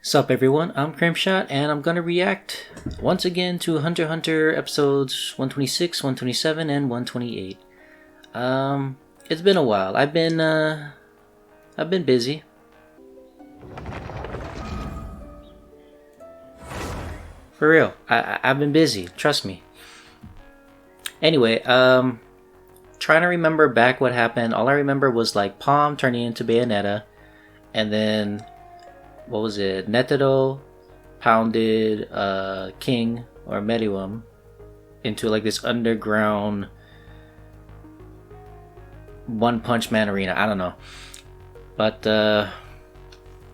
Sup everyone, I'm Crimshot and I'm gonna react once again to Hunter x Hunter episodes 126, 127, and 128. It's been a while. I've been busy. For real. I've been busy, trust me. Anyway, trying to remember back what happened. All I remember was like Palm turning into Bayonetta, and then what was it? Netero pounded King or Medium into like this underground One Punch Man arena. I don't know. But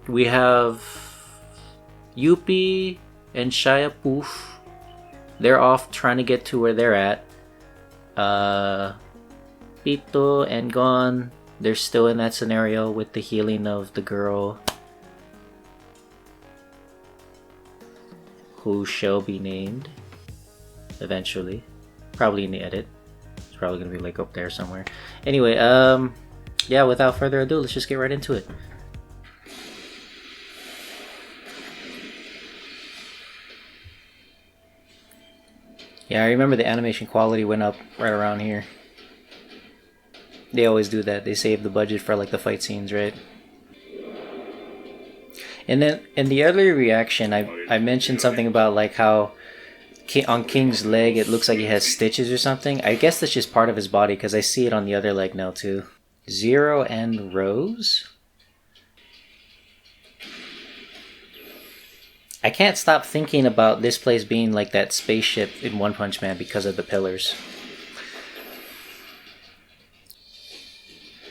we have Youpi and Shia POUF. They're off trying to get to where they're at. Pito and Gon, they're still in that scenario with the healing of the girl who shall be named eventually, probably in the edit. It's probably gonna be like up there somewhere. Anyway, yeah, without further ado, let's just get right into it. Yeah, I remember the animation quality went up right around here. They always do that. They save the budget for like the fight scenes, right? And then in the earlier reaction, I mentioned something about like how on King's leg it looks like he has stitches or something. I guess that's just part of his body because I see it on the other leg now too. Zero and Rose? I can't stop thinking about this place being like that spaceship in One Punch Man because of the pillars.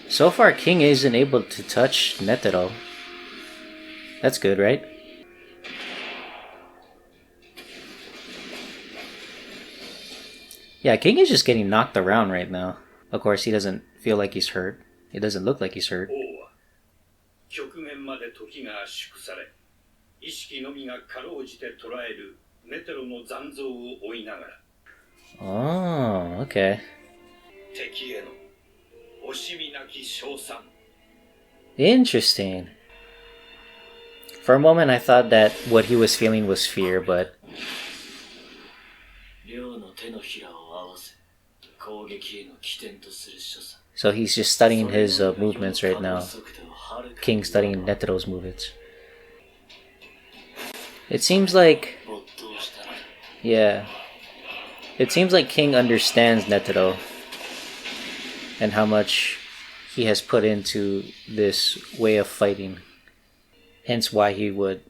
So far, King isn't able to touch Netero. That's good, right? Yeah, King is just getting knocked around right now. Of course, he doesn't feel like he's hurt. He doesn't look like he's hurt. Oh, okay. Interesting. For a moment, I thought that what he was feeling was fear, but... So he's just studying his movements right now. King studying Netero's movements. It seems like... Yeah. It seems like King understands Netero and how much he has put into this way of fighting. Hence why he would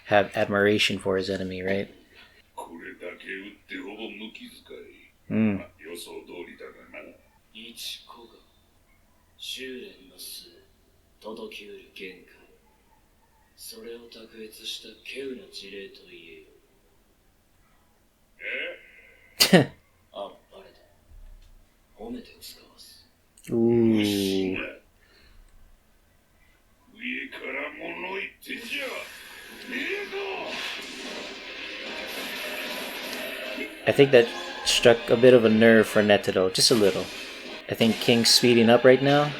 have admiration for his enemy, right? Mm. Ooh. I think that struck a bit of a nerve for Netero, just a little. I think King's speeding up right now.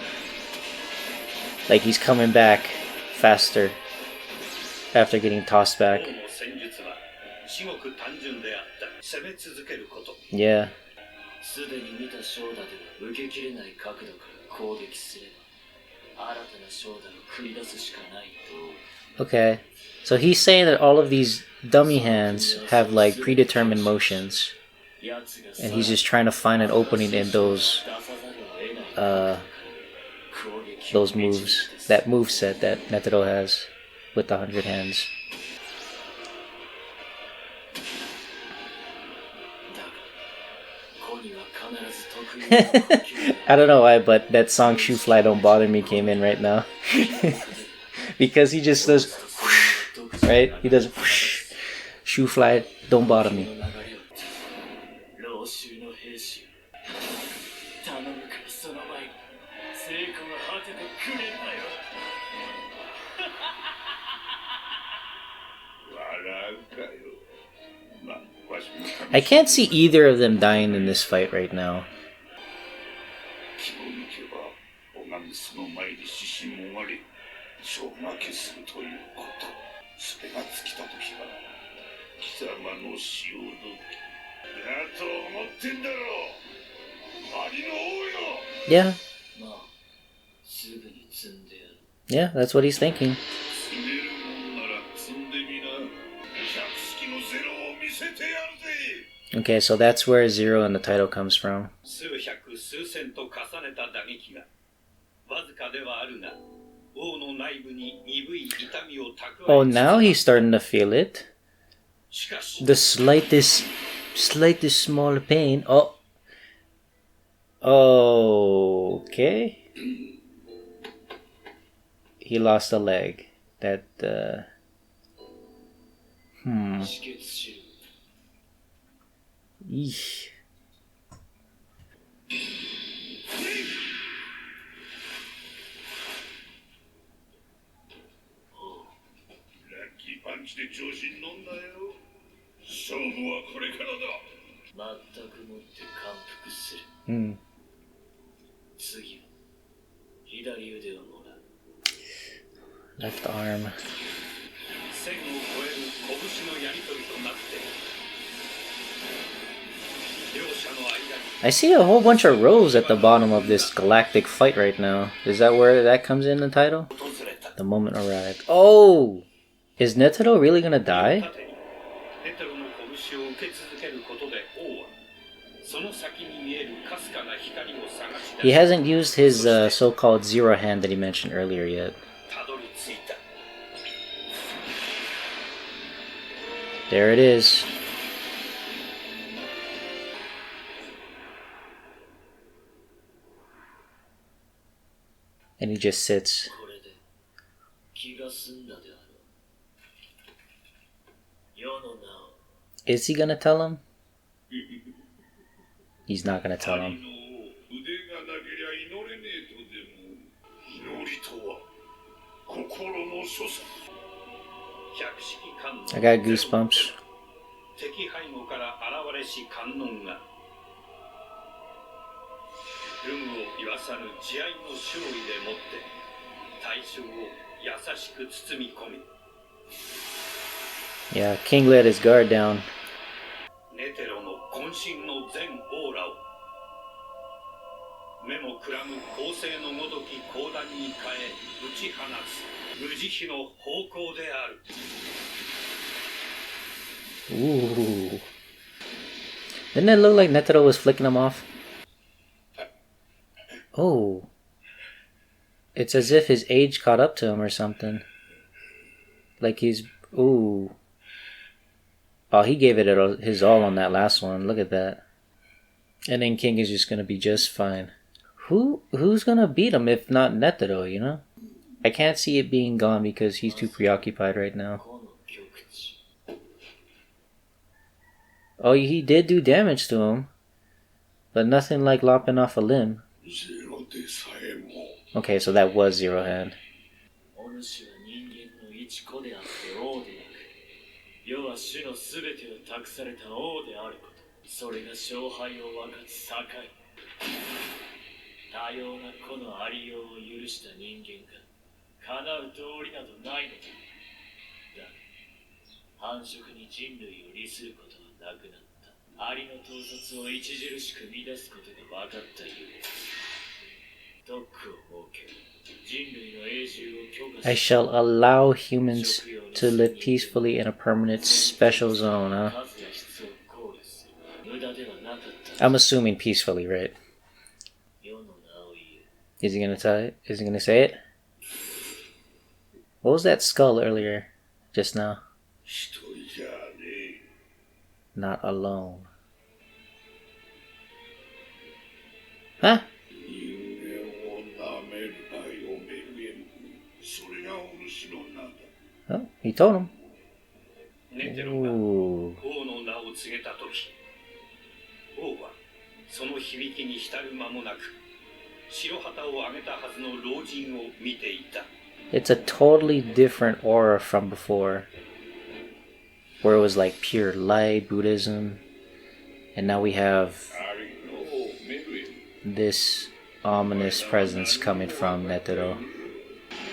Like he's coming back faster after getting tossed back. Yeah. Okay, so he's saying that all of these dummy hands have like predetermined motions, and he's just trying to find an opening in those moves, that move set that Netero has with the 100 hands. I don't know why, but that song "Shoe Fly Don't Bother Me" came in right now. Because he just does whoosh, right? He does whoosh, "Shoe Fly Don't Bother Me." I can't see either of them dying in this fight right now. それが尽きた時は貴様の潮時だと思ってんだろアリの王よ Yeah. Yeah, that's what he's thinking. Okay, so that's where Zero in the title comes from. Oh, now he's starting to feel it. The slightest small pain. Oh. Okay. He lost a leg. That, Eesh. Left arm. I see a whole bunch of rows at the bottom of this galactic fight right now. Is that where that comes in the title? The moment arrived. Oh! Is Netero really gonna die? He hasn't used his so-called zero hand that he mentioned earlier yet. There it is. And he just sits. Is he gonna tell him? He's not gonna tell him. I got goosebumps. Yeah, King let his guard down. Ooh. Didn't it look like Netero was flicking him off? Oh. It's as if his age caught up to him or something. Like he's... Ooh. Oh, he gave it his all on that last one. Look at that. And then King is just gonna be just fine. Who's gonna beat him if not Netero, you know? I can't see it being gone because he's too preoccupied right now. Oh, he did do damage to him. But nothing like lopping off a limb. Okay, so that was Zero Hand. I shall allow humans to live peacefully in a permanent special zone, huh? I'm assuming peacefully, right? Is he gonna tell it? Is he gonna say it? What was that skull earlier? Just now? Not alone. Huh? Oh, he told him. Ooh. It's a totally different aura from before, where it was like pure light, Buddhism, and now we have this ominous presence coming from Netero.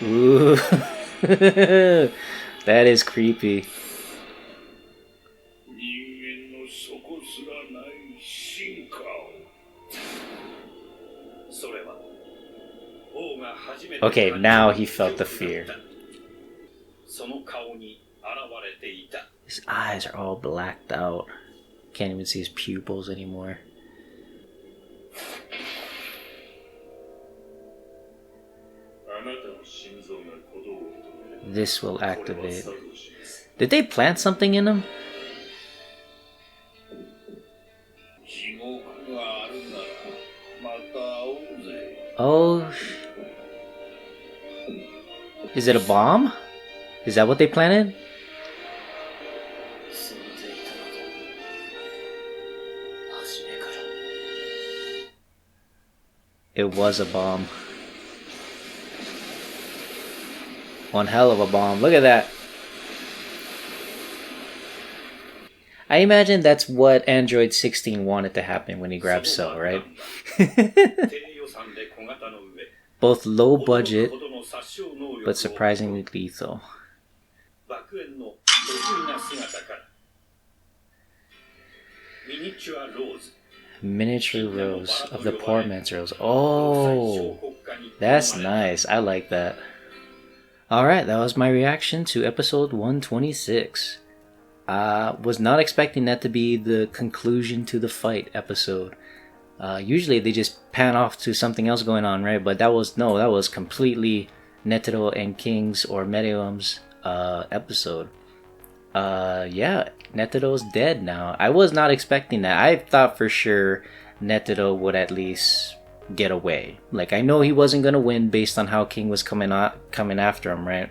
Ooh. That is creepy. 人間の底すらない進化を。それは王が初めて Okay, now he felt the fear. その顔に現れていた。 His eyes are all blacked out. Can't even see his pupils anymore. This will activate. Did they plant something in him? Oh. Is it a bomb? Is that what they planted? It was a bomb. One hell of a bomb. Look at that. I imagine that's what Android 16 wanted to happen when he grabbed Cell, right? Both low budget, but surprisingly lethal. Miniature rose of the poor man's rose. Oh, that's nice. I like that. Alright, that was my reaction to episode 126. Was not expecting that to be the conclusion to the fight episode. Usually they just pan off to something else going on, right? But that was completely Netero and King's or Meruem's episode. Yeah, Netero's dead now. I was not expecting that. I thought for sure Netero would at least get away. Like, I know he wasn't gonna win based on how King was coming after him, right?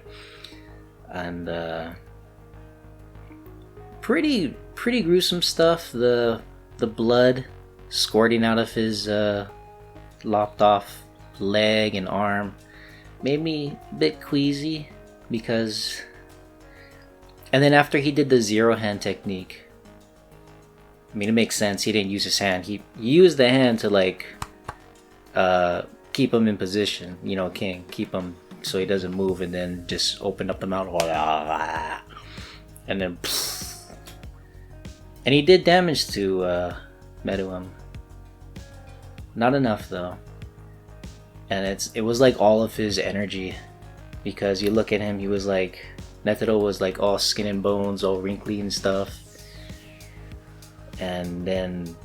And pretty gruesome stuff. The blood squirting out of his lopped off leg and arm made me a bit queasy because. And then after he did the zero hand technique, I mean, it makes sense. He didn't use his hand. He used the hand to like keep him in position. You know, King, keep him so he doesn't move, and then just open up the mouth, and then, and he did damage to Meruem. Not enough though, and it was like all of his energy, because you look at him, he was like. Netero was like all skin and bones, all wrinkly and stuff. And then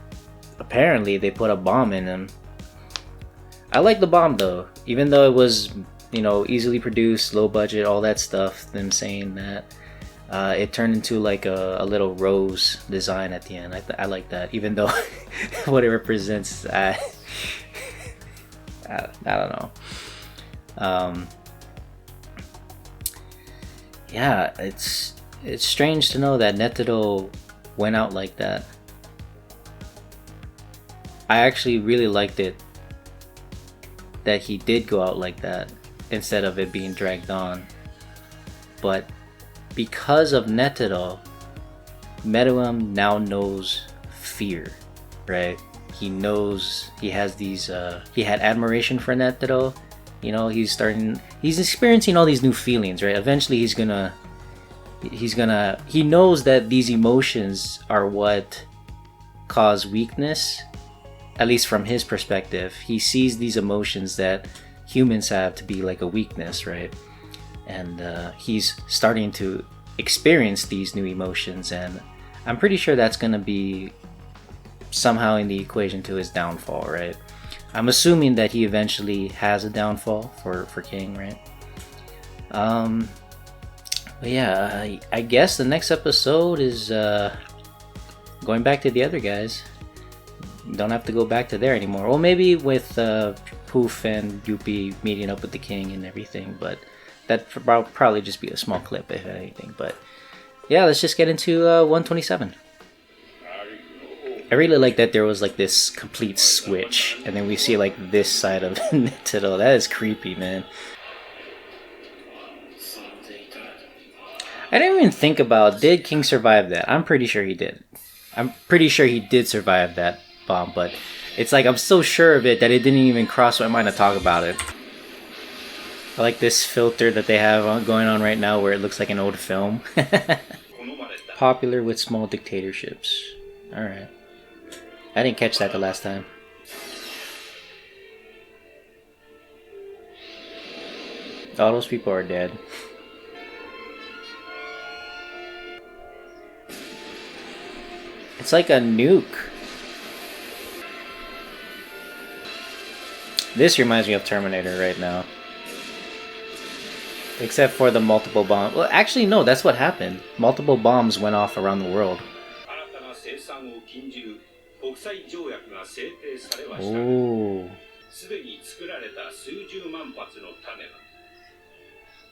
apparently they put a bomb in him. I like the bomb though, even though it was, you know, easily produced, low budget, all that stuff. Them saying that it turned into like a little rose design at the end. I like that, even though what it represents, I don't know. Yeah, it's strange to know that Netero went out like that. I actually really liked it that he did go out like that instead of it being dragged on. But because of Netero, Meruem now knows fear, right? He knows he has these. He had admiration for Netero. You know, he's experiencing all these new feelings, right? Eventually he knows that these emotions are what cause weakness, at least from his perspective. He sees these emotions that humans have to be like a weakness, right? And he's starting to experience these new emotions, and I'm pretty sure that's going to be somehow in the equation to his downfall, right? I'm assuming that he eventually has a downfall for King, right? But yeah, I guess the next episode is going back to the other guys. Don't have to go back to there anymore. Well, maybe with POUF and YUPI meeting up with the King and everything, but that probably just be a small clip if anything. But yeah, let's just get into 127. I really like that there was like this complete switch, and then we see like this side of Netero. That is creepy, man. I didn't even think about, did King survive that? I'm pretty sure he did. I'm pretty sure he did survive that bomb, but it's like I'm so sure of it that it didn't even cross my mind to talk about it. I like this filter that they have going on right now where it looks like an old film. Popular with small dictatorships. Alright. I didn't catch that the last time. All those people are dead. It's like a nuke. This reminds me of Terminator right now. Except for the multiple bombs. Well, actually, no, that's what happened. Multiple bombs went off around the world. Ooh. すでに作られた数十万発の種が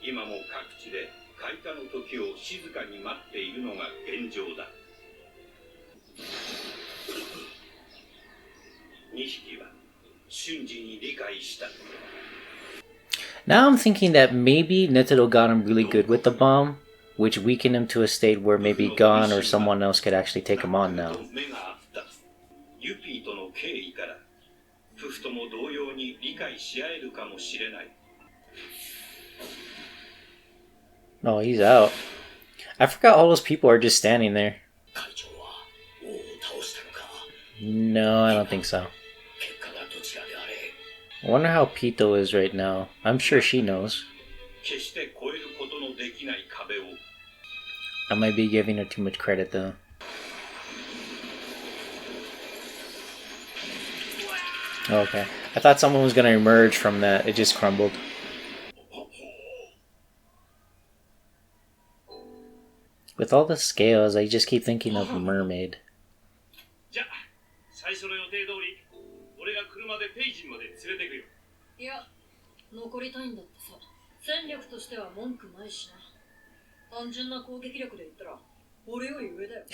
今も各地で開花の時を静かに待っているのが現状だ。2匹は瞬時に理解した。 Now I'm thinking that maybe Netero got him really good with the bomb, which weakened him to a state where maybe Gon or someone else could actually take him on now. ユピーとの経緯から夫婦とも同様に理解し合えるかもしれない。 Oh, he's out. I forgot all those people are just standing there. No, I don't think so. I wonder how Pito is right now. I'm sure she knows. I might be giving her too much credit though. Okay. I thought someone was gonna emerge from that. It just crumbled. With all the scales, I just keep thinking of a mermaid. 最初の予定通り、俺が車でペイジンまで連れてくよ。いや、残りたいんだってさ。戦力としては文句ないしな。単純な攻撃力で言ったら、俺より上だよ。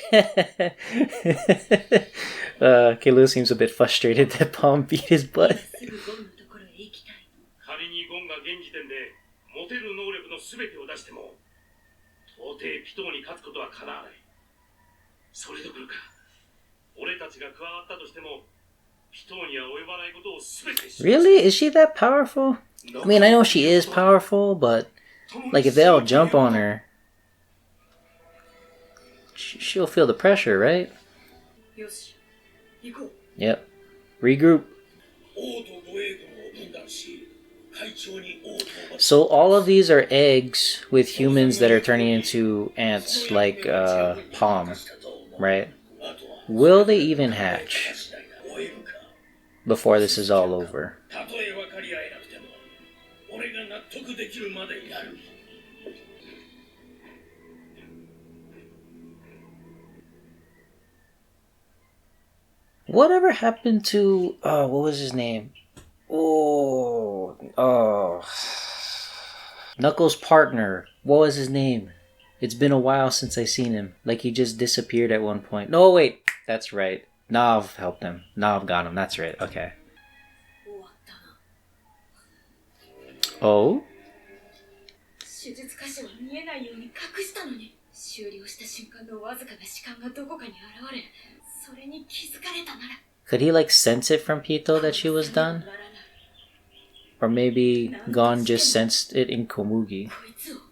Kelu seems a bit frustrated that Palm beat his butt. 仮にゴンが現時点で持てる能力の全てを出しても、到底ピトーに勝つことは叶わない。それどころか。 Really? Is she that powerful? I mean, I know she is powerful, but like if they all jump on her, she'll feel the pressure, right? Yep. Regroup. So all of these are eggs with humans that are turning into ants, like Palm, right? Will they even hatch before this is all over? Whatever happened to what was his name? Oh, Knuckles' partner. What was his name? It's been a while since I seen him. Like he just disappeared at one point. No, wait. That's right. Nav helped him. Nav got him. That's right. Okay. Oh? Could he like sense it from Pito that she was done? Or maybe Gon just sensed it in Komugi.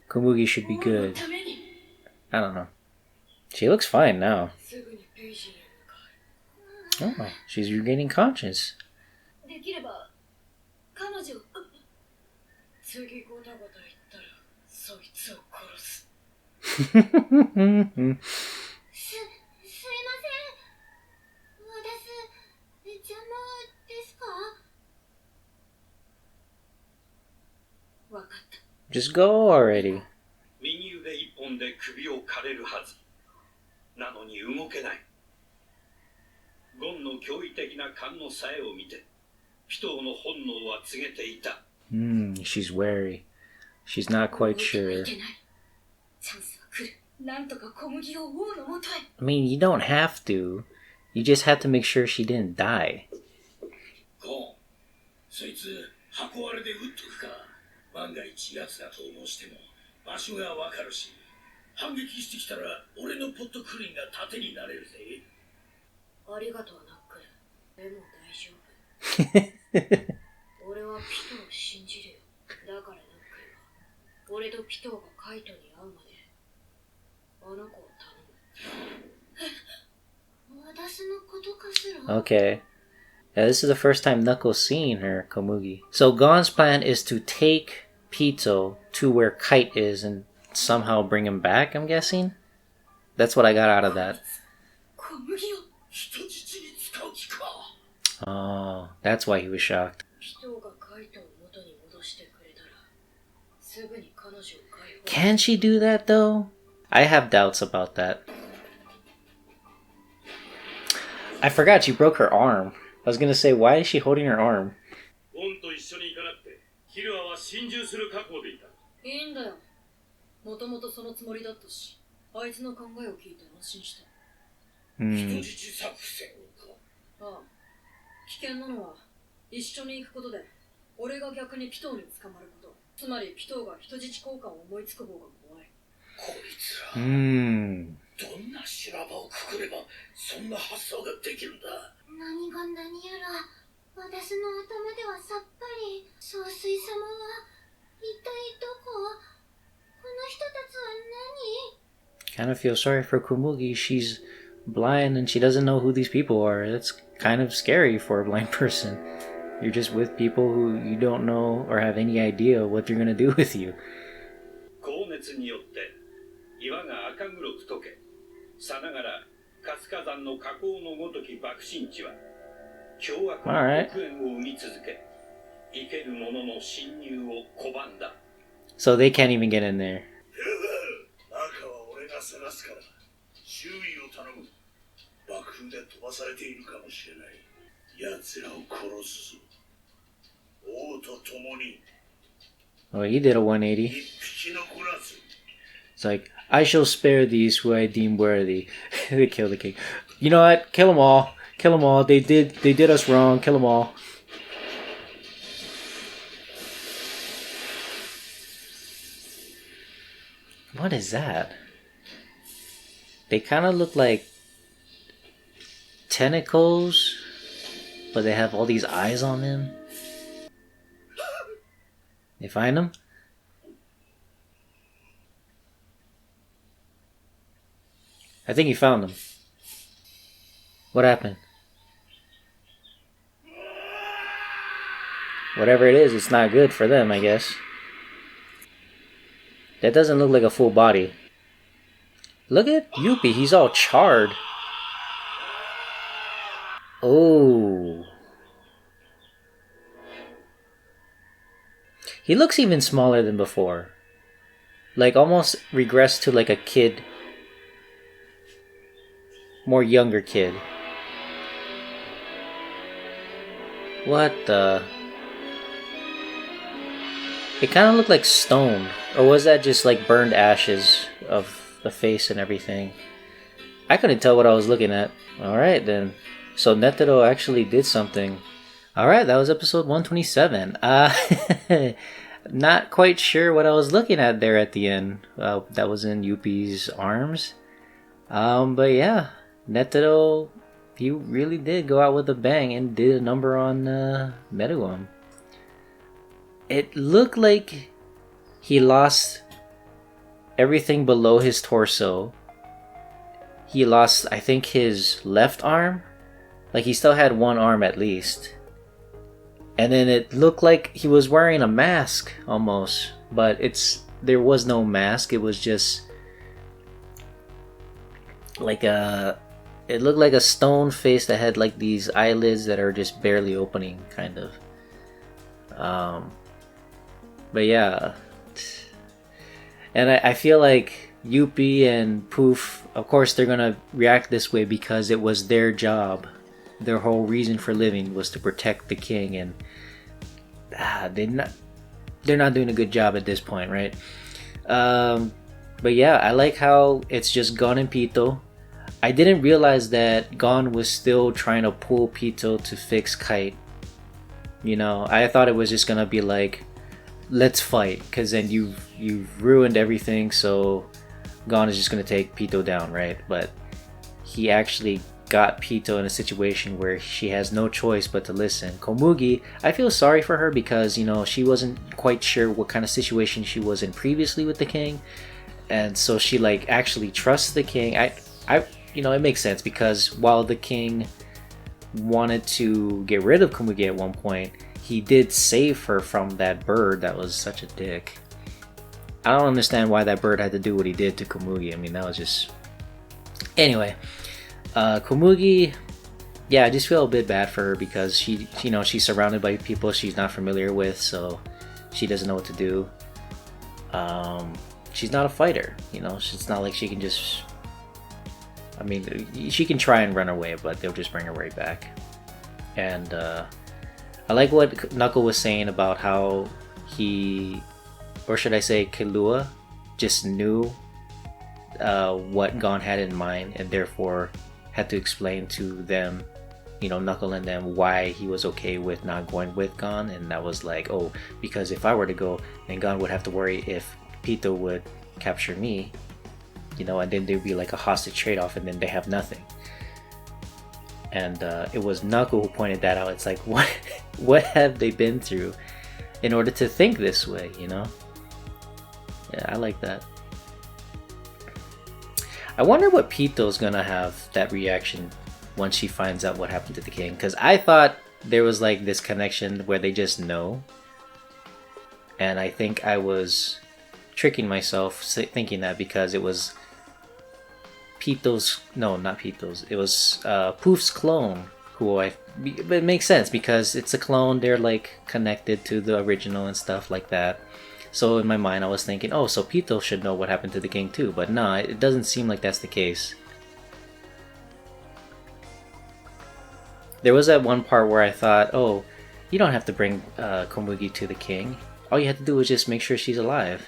Komugi should be good. I don't know. She looks fine now. Oh, she's regaining conscience. Just go already. 右腕一本で首を刈れるはず。なのに動けない。ゴンの驚異的な勘の冴えを見て、ピトーの本能は告げていた。She's wary. She's not quite sure. I mean, you don't have to. You just have to make sure she didn't die. ゴン、そいつ箱割れで撃っとくか。万が一奴が逃亡しても場所がわかるし、反撃してきたら俺のポットクリーンが盾になれるぜ。ありがとうナックル。でも大丈夫。俺はピトを信じるよ。だからナック俺とピトーがカイトに会うまであの子を頼む。私のことかしら? Okay. Yeah, this is the first time Knuckles seeing her, Komugi. So Gon's plan is to take Pito to where Kite is and somehow bring him back, I'm guessing? That's what I got out of that. Oh, that's why he was shocked. Can she do that though? I have doubts about that. I forgot she broke her arm. I was gonna say, why is she holding her arm? いいんだよ。もともとそのつもりだったし、あいつの考えを聞いて安心した。人質作戦か。ああ。危険なのは一緒に行くことで、俺が逆にピトーに捕まること。つまりピトーが人質交換を思いつく方が怖い。こいつら。どんな修羅場をくくればそんな発想ができるんだ。何が何やら私の頭ではさっぱり。総帥様は一体どこ？この人たちは何？ Kind of feel sorry for Komugi. She's blind and she doesn't know who these people are. That's kind of scary for a blind person. You're just with people who you don't know or have any idea what they're gonna do with you. 高熱によって岩が赤黒く溶け、さながら活火山の火口のごとき爆心地は凶悪な黒煙を生み続け、生ける者の侵入を拒んだ。So they can't even get in there. 中は俺が探すから注意を頼む。爆風で飛ばされているかもしれない。奴らを殺すぞ。王と共に。Oh, he did a 180. 一匹残らず。It's like, I shall spare these who I deem worthy. They kill the king. You know what? Kill them all. Kill them all. They did us wrong. Kill them all. What is that? They kind of look like tentacles, but they have all these eyes on them. They find them? I think he found them. What happened? Whatever it is, it's not good for them, I guess. That doesn't look like a full body. Look at Youpi, he's all charred. Oh. He looks even smaller than before. Like almost regressed to like a kid. More younger kid. What the? It kind of looked like stone. Or was that just like burned ashes of the face and everything? I couldn't tell what I was looking at. Alright then. So Netero actually did something. Alright, that was episode 127. Not quite sure what I was looking at there at the end. That was in Youpi's arms. But yeah, Netero, he really did go out with a bang and did a number on Meruem. It looked like he lost everything below his torso. He lost, I think, his left arm. Like, he still had one arm at least. And then it looked like he was wearing a mask, almost. But there was no mask. It was just like it looked like a stone face that had like these eyelids that are just barely opening, kind of. But yeah. And I feel like Youpi and POUF, of course they're gonna react this way because it was their job. Their whole reason for living was to protect the king, and they're not doing a good job at this point, right? But yeah, I like how it's just Gon and Pito. I didn't realize that Gon was still trying to pull Pito to fix Kite. You know, I thought it was just gonna be like, let's fight, because then you've ruined everything, so Gon is just gonna take Pito down, right? But he actually got Pito in a situation where she has no choice but to listen. Komugi, I feel sorry for her because, you know, she wasn't quite sure what kind of situation she was in previously with the king, and so she like actually trusts the king. You know, it makes sense because while the king wanted to get rid of Komugi at one point, he did save her from that bird that was such a dick. I don't understand why that bird had to do what he did to Komugi. I mean, that was just... Anyway, Komugi, yeah, I just feel a bit bad for her because she, you know, she's surrounded by people she's not familiar with, so she doesn't know what to do. She's not a fighter, you know. It's not like she can just... I mean, she can try and run away, but they'll just bring her right back. And I like what Knuckle was saying about how he, or should I say Killua, just knew what Gon had in mind and therefore had to explain to them, you know, Knuckle and them, why he was okay with not going with Gon. And that was like, oh, because if I were to go, then Gon would have to worry if Pito would capture me, you know, and then there'd be like a hostage trade-off and then they have nothing. And it was Knuckle who pointed that out. It's like, what have they been through in order to think this way, you know? Yeah, I like that. I wonder what Pito's gonna have that reaction once she finds out what happened to the king. Because I thought there was like this connection where they just know. And I think I was tricking myself thinking that because it was Pito's, no, not Pito's, it was POUF's clone who but it makes sense because it's a clone, they're like connected to the original and stuff like that. So in my mind I was thinking, oh, so Pito should know what happened to the king too, but nah, it doesn't seem like that's the case. There was that one part where I thought, oh, you don't have to bring Komugi to the king, all you have to do is just make sure she's alive.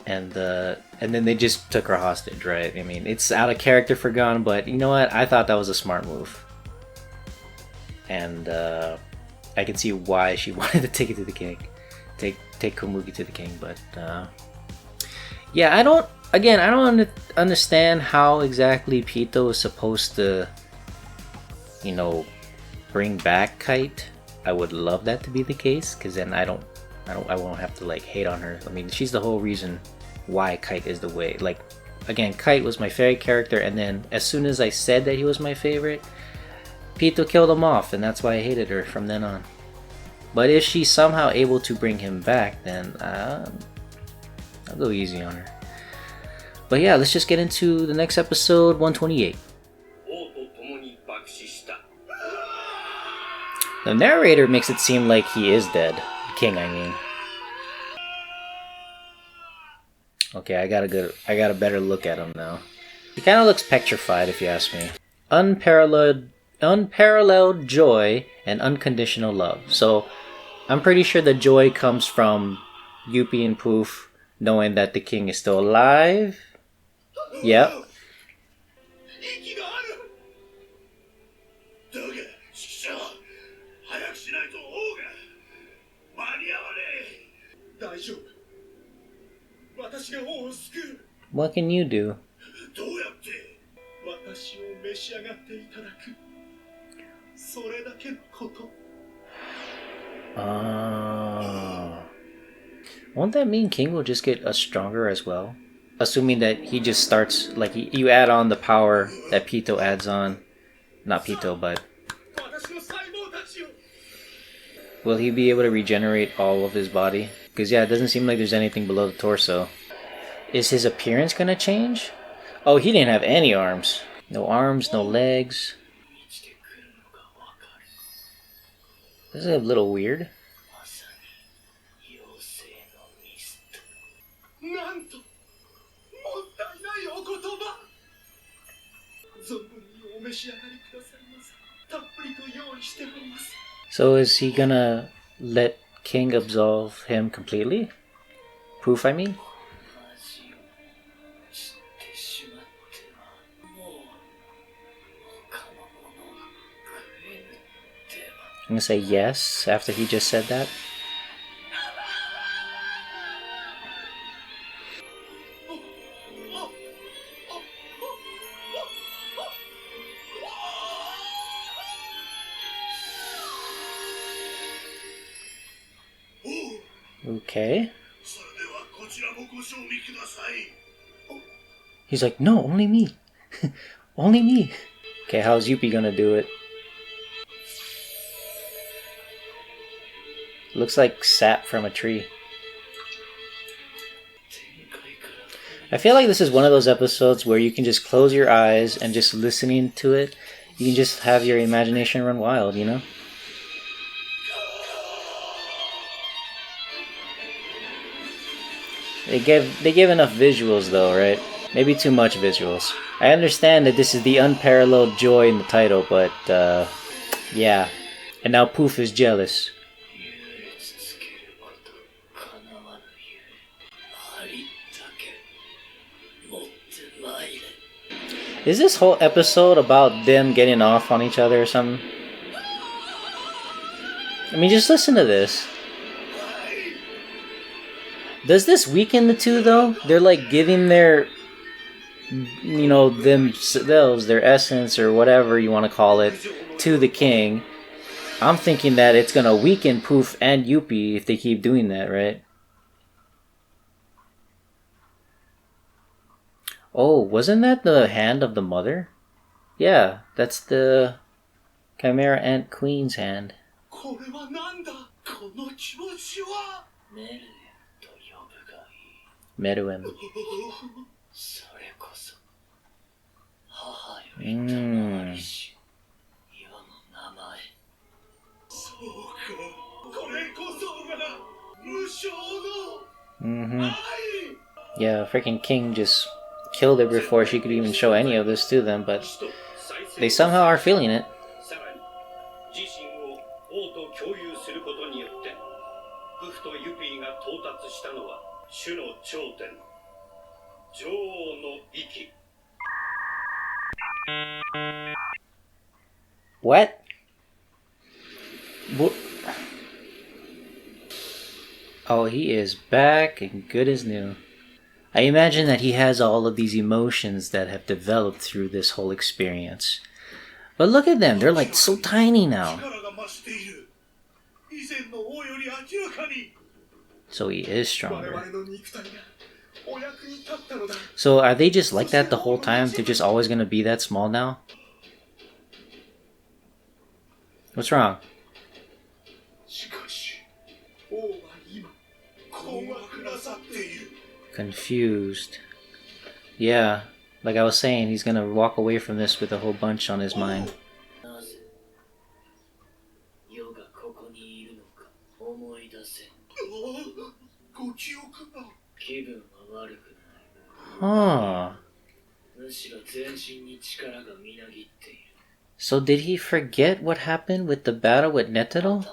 And then they just took her hostage, right? I mean, it's out of character for Gon, but you know what? I thought that was a smart move. And I can see why she wanted to take it to the king. Take Komugi to the king, but yeah, I don't understand how exactly Pito is supposed to, you know, bring back Kite. I would love that to be the case, because then I won't have to like hate on her. I mean, she's the whole reason why Kite is the way. Like, again, Kite was my favorite character, and then as soon as I said that he was my favorite, Pito killed him off, and that's why I hated her from then on. But if she's somehow able to bring him back, then I'll go easy on her. But yeah, let's just get into the next episode, 128. The narrator makes it seem like he is dead. King, I mean. Okay, I got a better look at him now. He kind of looks petrified, if you ask me. Unparalleled joy and unconditional love. So, I'm pretty sure the joy comes from Youpi and POUF knowing that the king is still alive. Yep. What can you do? Won't that mean King will just get stronger as well? Assuming that he just starts, like, you add on the power that Pito adds on. Not Pito, but... Will he be able to regenerate all of his body? Because, yeah, it doesn't seem like there's anything below the torso. Is his appearance gonna change? Oh, he didn't have any arms. No arms, no legs. This is a little weird. So is he gonna let King absolve him completely? POUF, I mean? I'm gonna say yes after he just said that. Okay. それではこちらもご賞味ください。 He's like, no, only me. Only me. Okay, how's Yuppie gonna do it? Looks like sap from a tree. I feel like this is one of those episodes where you can just close your eyes and just listening to it, you can just have your imagination run wild, you know? They give enough visuals though, right? Maybe too much visuals. I understand that this is the unparalleled joy in the title, but yeah. And now POUF is jealous. Is this whole episode about them getting off on each other or something? I mean, just listen to this. Does this weaken the two though? They're like giving their, you know, themselves, their essence or whatever you want to call it, to the king. I'm thinking that it's gonna weaken POUF and Yuppie if they keep doing that, right? Oh, wasn't that the hand of the mother? Yeah, that's the Chimera Ant Queen's hand. Meruem. Yeah, freaking king just killed her before she could even show any of this to them, but they somehow are feeling it. What? Oh, he is back and good as new. I imagine that he has all of these emotions that have developed through this whole experience. But look at them, they're like so tiny now. So he is stronger. So are they just like that the whole time? They're just always going to be that small now? What's wrong? Confused. Yeah, like I was saying, he's gonna walk away from this with a whole bunch on his mind. Huh. So did he forget what happened with the battle with Netero?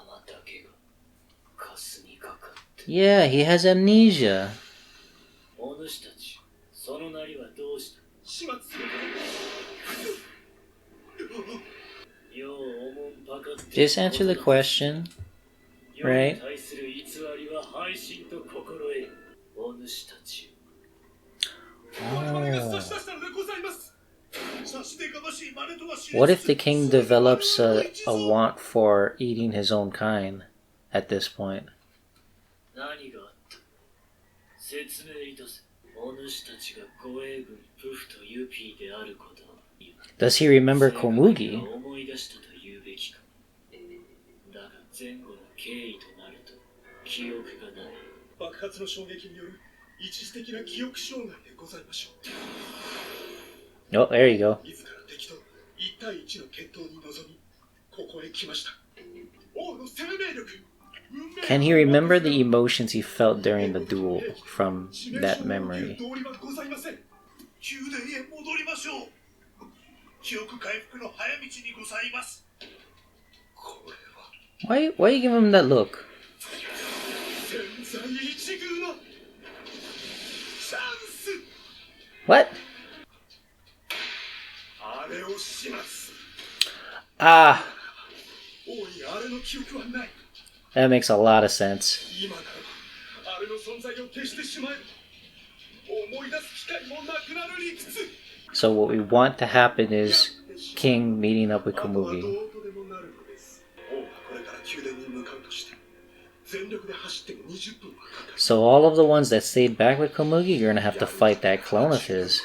Yeah, he has amnesia. Just answer the question, right? Oh. What if the king develops a want for eating his own kind at this point? Does he remember Komugi? Oh, there you go. Can he remember the emotions he felt during the duel from that memory? Why you give him that look? What? Ah. That makes a lot of sense. So what we want to happen is King meeting up with Komugi. 全力で走っても20分はかかる。 So all of the ones that stayed back with Komugi, you're gonna have to fight that clone of his.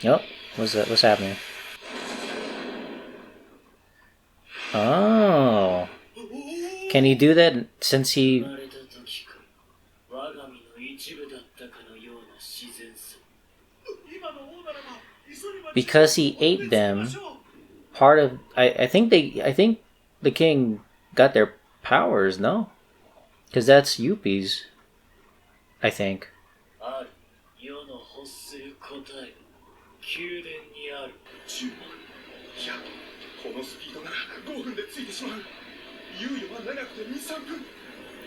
Yep. What's happening? Oh. Can he do that since he... Because he ate them, part of... I think the king got their powers, no? Because that's Youpi's, I think. いや、このスピードなら5分でついてしまう。猶予は長くて2、3分。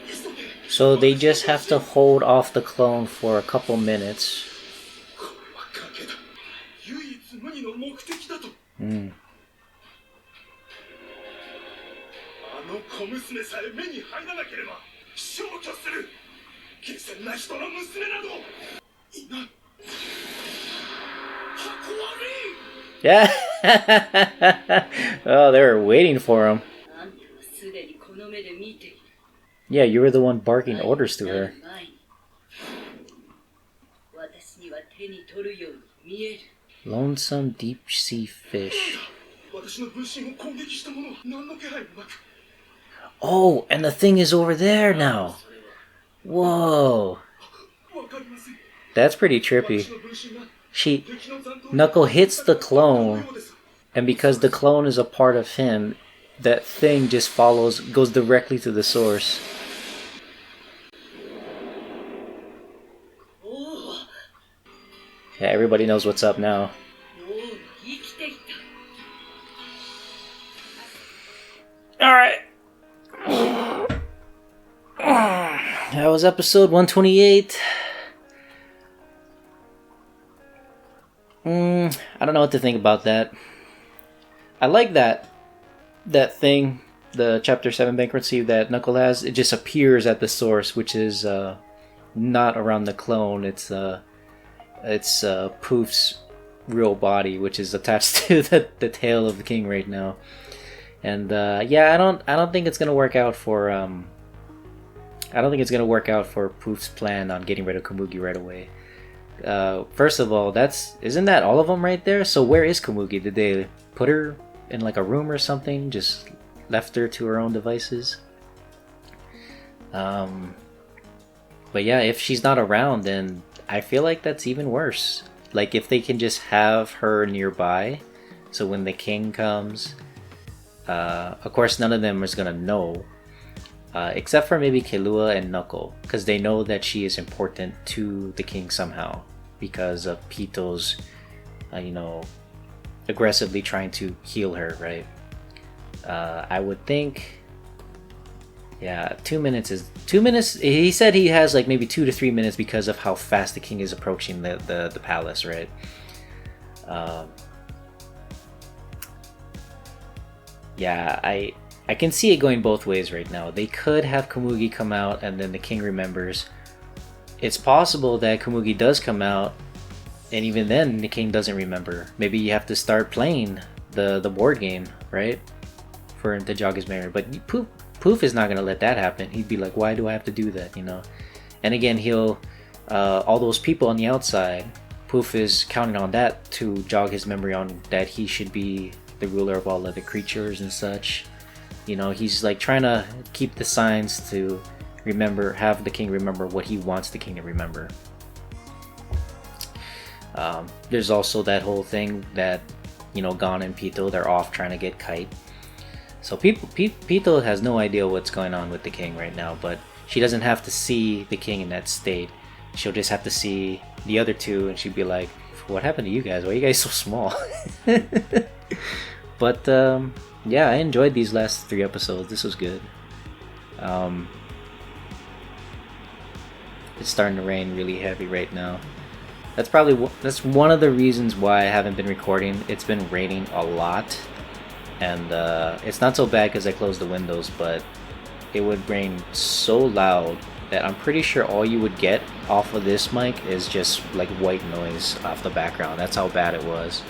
急げ。 So they just have to hold off the clone for a couple minutes. これは賭けだ。唯一無二の目的だと。Mm. あの小娘さえ目に入らなければ消去する。下賤な人の娘などいない。箱悪い。 Yeah. Oh, they were waiting for him. Yeah, you were the one barking orders to her. Lonesome deep sea fish. Oh, and the thing is over there now. Whoa. That's pretty trippy. Knuckle hits the clone, and because the clone is a part of him, that thing just goes directly to the source. Yeah, everybody knows what's up now. Alright. That was episode 128. I don't know what to think about that. I like that thing, the Chapter 7 bankruptcy that Knuckle has. It just appears at the source, which is not around the clone. It's Pouf's real body, which is attached to the tail of the king right now. And yeah, I don't think it's gonna work out for Pouf's plan on getting rid of Komugi right away. First of all, isn't that all of them right there? So where is Komugi? Did they put her in like a room or something? Just left her to her own devices? But yeah, if she's not around, then I feel like that's even worse. Like if they can just have her nearby, so when the king comes, of course none of them is gonna know, except for maybe Killua and Knuckle, because they know that she is important to the king somehow because of Pito's, aggressively trying to heal her, right? I would think, yeah, 2 minutes is 2 minutes. He said he has like maybe 2 to 3 minutes because of how fast the king is approaching the palace, right? Yeah, I can see it going both ways right now. They could have Komugi come out and then the king remembers. It's possible that Komugi does come out and even then the king doesn't remember. Maybe you have to start playing the board game, right? For him to jog his memory. But Pouf is not going to let that happen. He'd be like, why do I have to do that, And again, he'll, all those people on the outside, Pouf is counting on that to jog his memory on that he should be the ruler of all other creatures and such. He's like trying to keep the signs to have the king remember what he wants the king to remember. There's also that whole thing that, Gon and Pito, they're off trying to get Kite. So Pito has no idea what's going on with the king right now, but she doesn't have to see the king in that state. She'll just have to see the other two and she'd be like, what happened to you guys? Why are you guys so small? But, yeah, I enjoyed these last 3 episodes. This was good. It's starting to rain really heavy right now. That's one of the reasons why I haven't been recording. It's been raining a lot, and it's not so bad because I closed the windows, but it would rain so loud that I'm pretty sure all you would get off of this mic is just like white noise off the background. That's how bad it was.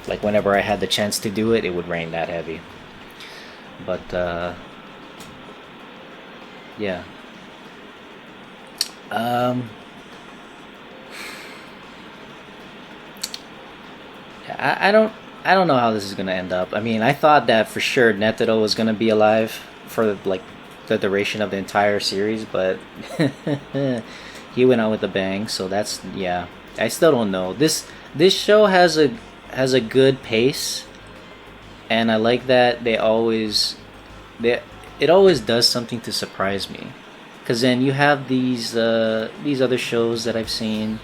Like whenever I had the chance to do it, it would rain that heavy. But yeah. I I don't know how this is gonna end up. I mean, I thought that for sure Netero was gonna be alive for like the duration of the entire series, but he went out with a bang. So that's, yeah. I still don't know. This show has a good pace, and I like that it always does something to surprise me. Cause then you have these other shows that I've seen.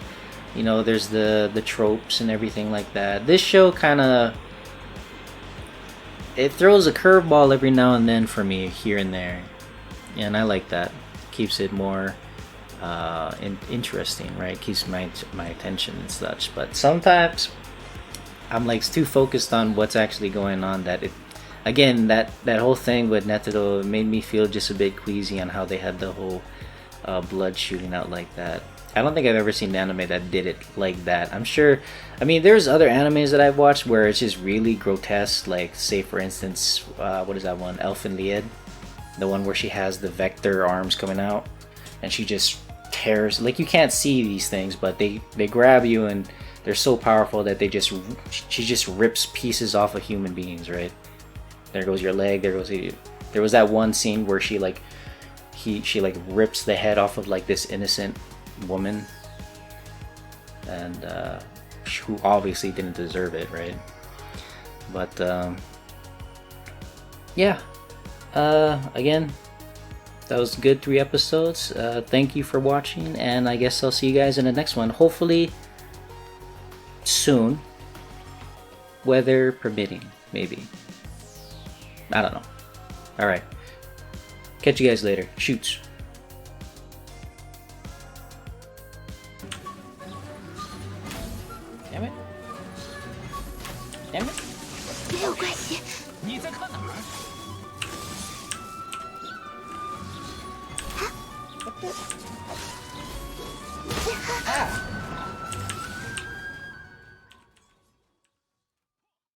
You know, there's the tropes and everything like that. This show kind of, it throws a curveball every now and then for me here and there, and I like that. Keeps it more interesting, right? Keeps my attention and such. But sometimes I'm like too focused on what's actually going on that it, again, that whole thing with Netero made me feel just a bit queasy on how they had the whole blood shooting out like that. I don't think I've ever seen an anime that did it like that. I'm sure, I mean, there's other animes that I've watched where it's just really grotesque, like, say for instance, what is that one, Elfen Lied? The one where she has the vector arms coming out and she just tears, like, you can't see these things, but they grab you and they're so powerful that she just rips pieces off of human beings, right? There goes your leg, there was that one scene where she like rips the head off of like this innocent woman, and who obviously didn't deserve it, right? But yeah, again, that was good 3 episodes. Thank you for watching, and I guess I'll see you guys in the next one, hopefully soon, weather permitting, maybe. I don't know. Alright, catch you guys later. Shoots. Damn it. Damn it. 没有关系。你在看哪儿？ Ah.